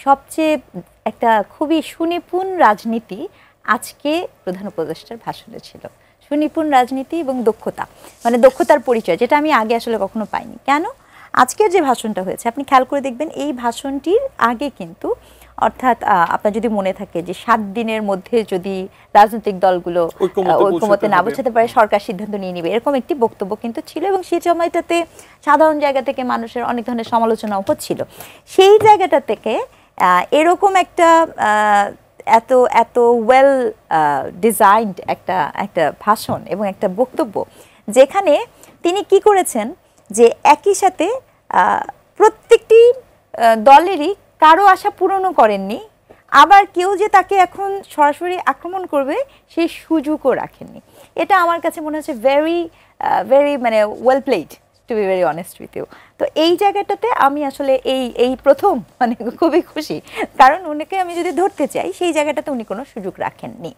সবচেয়ে একটা খুবই সুনিপুণ রাজনীতি আজকে প্রধান উপদেষ্টার ভাষণে ছিল। সুনিপুণ রাজনীতি এবং দক্ষতা, মানে দক্ষতার পরিচয়, যেটা আমি আগে আসলে কখনো পাইনি। কেন? আজকের যে ভাষণটা হয়েছে আপনি খেয়াল করে দেখবেন, এই ভাষণটির আগে কিন্তু, অর্থাৎ আপনার যদি মনে থাকে যে 7 দিনের মধ্যে যদি রাজনৈতিক দলগুলো ঐক্যমতে না পৌঁছাতে পারে সরকার সিদ্ধান্ত নিয়ে নেবে, এরকম একটি বক্তব্য কিন্তু ছিল। এবং সেই সময়টাতে সাধারণ জায়গা থেকে মানুষের অনেক ধরনের সমালোচনাও হচ্ছিল। সেই জায়গাটা থেকে এরকম একটা এত এত ওয়েল ডিজাইনড একটা ভাষণ এবং একটা বক্তব্য, যেখানে তিনি কি করেছেন যে একই সাথে প্রত্যেকটি দলেরই কারো আশা পূরণও করেননি, আবার কেউ যে তাকে এখন সরাসরি আক্রমণ করবে সেই সুযোগও রাখেননি। এটা আমার কাছে মনে হচ্ছে ভেরি মানে well played, to be very honest with you. তো এই জায়গাটাতে আমি আসলে এই প্রথম মানে খুবই খুশি, কারণ উনাকে আমি যদি ধরতে চাই সেই জায়গাটাতে উনি কোনো সুযোগ রাখেননি।